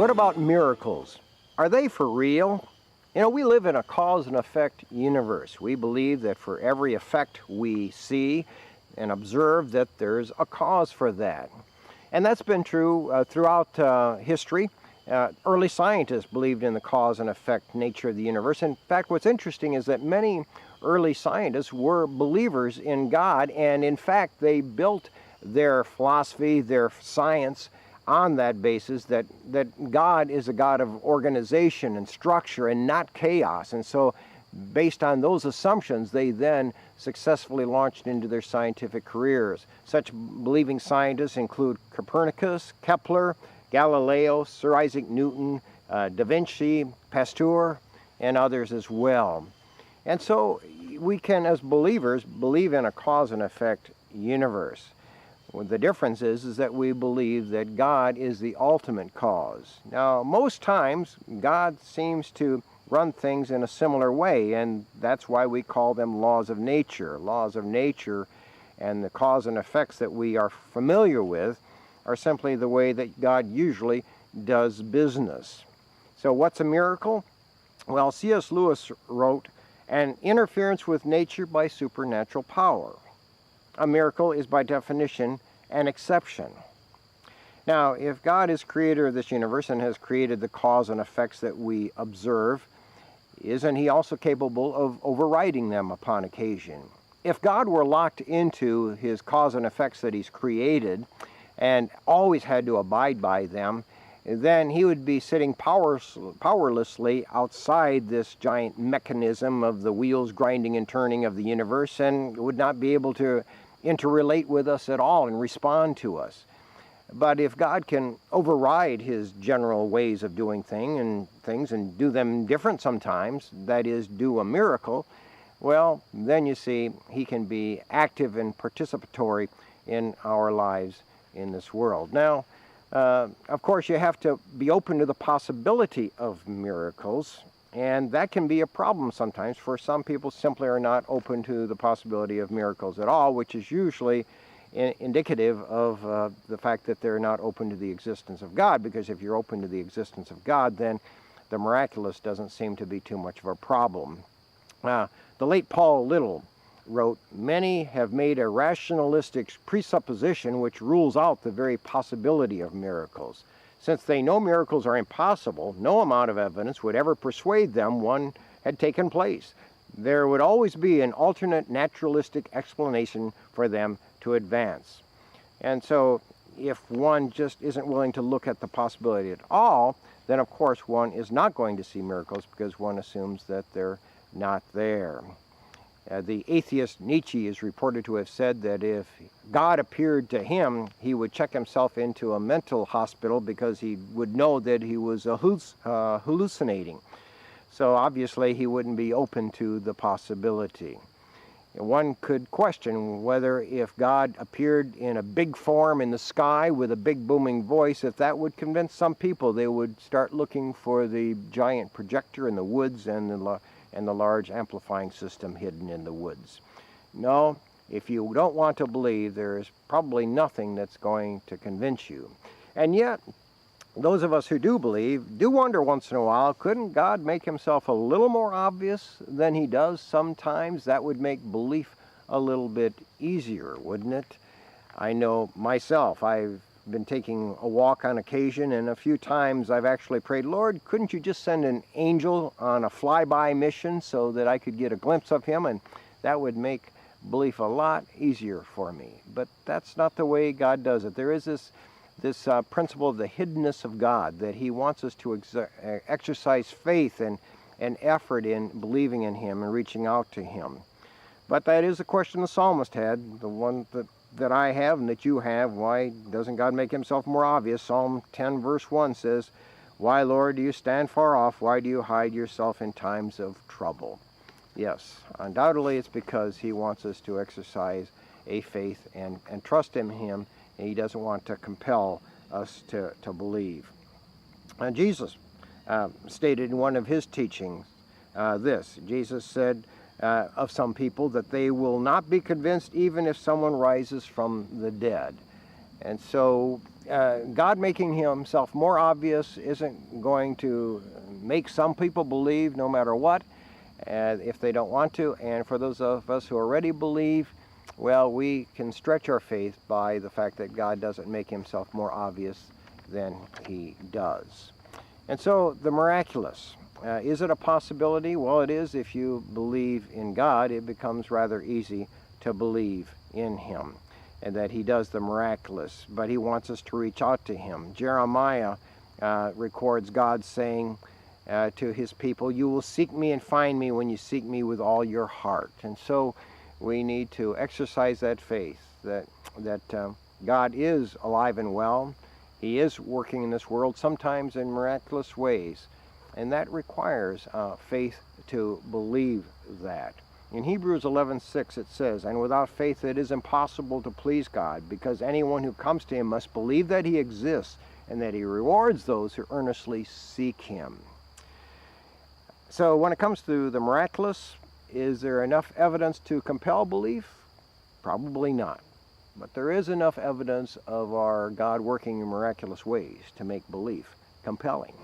What about miracles? Are they for real? You know, we live in a cause and effect universe. We believe that for every effect we see and observe that there's a cause for that. And that's been true throughout history. Early scientists believed in the cause and effect nature of the universe. In fact, what's interesting is that many early scientists were believers in God, and in fact, they built their philosophy, their science, on that basis that God is a God of organization and structure and not chaos. And so based on those assumptions, they then successfully launched into their scientific careers. Such believing scientists include Copernicus, Kepler, Galileo, Sir Isaac Newton, Da Vinci, Pasteur, and others as well. And so we can, as believers, believe in a cause and effect universe. Well, the difference is that we believe that God is the ultimate cause. Now, most times, God seems to run things in a similar way, and that's why we call them laws of nature. Laws of nature and the cause and effects that we are familiar with are simply the way that God usually does business. So what's a miracle? Well, C.S. Lewis wrote, "An interference with nature by supernatural power." A miracle is by definition an exception. Now, if God is creator of this universe and has created the cause and effects that we observe, isn't he also capable of overriding them upon occasion? If God were locked into his cause and effects that he's created and always had to abide by them, then he would be sitting powerlessly outside this giant mechanism of the wheels grinding and turning of the universe, and would not be able to interrelate with us at all and respond to us. But if God can override his general ways of doing things and do them different sometimes, that is, do a miracle, well, then you see, he can be active and participatory in our lives in this world. Now, of course, you have to be open to the possibility of miracles, and that can be a problem sometimes, for some people simply are not open to the possibility of miracles at all, which is usually indicative of the fact that they're not open to the existence of God, because if you're open to the existence of God, then the miraculous doesn't seem to be too much of a problem. The late Paul Little wrote, "Many have made a rationalistic presupposition which rules out the very possibility of miracles. Since they know miracles are impossible, no amount of evidence would ever persuade them one had taken place. There would always be an alternate naturalistic explanation for them to advance." And so if one just isn't willing to look at the possibility at all, then of course one is not going to see miracles because one assumes that they're not there. The atheist Nietzsche is reported to have said that if God appeared to him, he would check himself into a mental hospital because he would know that he was hallucinating. So obviously he wouldn't be open to the possibility. One could question whether if God appeared in a big form in the sky with a big booming voice, if that would convince some people they would start looking for the giant projector in the woods and the large amplifying system hidden in the woods. No, if you don't want to believe, there is probably nothing that's going to convince you. And yet, those of us who do believe do wonder once in a while, couldn't God make himself a little more obvious than he does sometimes? That would make belief a little bit easier, wouldn't it? I know myself, I've been taking a walk on occasion, and a few times I've actually prayed, "Lord, couldn't you just send an angel on a flyby mission so that I could get a glimpse of him?" And that would make belief a lot easier for me. But that's not the way God does it. There is this principle of the hiddenness of God, that he wants us to exercise faith and effort in believing in him and reaching out to him. But that is the question the psalmist had, the one that I have and that you have. Why doesn't God make himself more obvious? Psalm 10 verse 1 says, "Why, Lord, do you stand far off? Why do you hide yourself in times of trouble?" Yes, undoubtedly it's because he wants us to exercise a faith and trust in him, and he doesn't want to compel us to believe. Jesus stated in one of his teachings this. Jesus said of some people that they will not be convinced even if someone rises from the dead. And so God making himself more obvious isn't going to make some people believe no matter what, if they don't want to. And for those of us who already believe, well, we can stretch our faith by the fact that God doesn't make himself more obvious than he does. And so the miraculous, is it a possibility? Well, it is. If you believe in God, it becomes rather easy to believe in him and that he does the miraculous, but he wants us to reach out to him. Jeremiah records God saying to his people, "You will seek me and find me when you seek me with all your heart." And so we need to exercise that faith that God is alive and well. He is working in this world, sometimes in miraculous ways, and that requires faith to believe that. In Hebrews 11:6 it says, "And without faith it is impossible to please God, because anyone who comes to him must believe that he exists and that he rewards those who earnestly seek him." So when it comes to the miraculous, is there enough evidence to compel belief? Probably not. But there is enough evidence of our God working in miraculous ways to make belief compelling.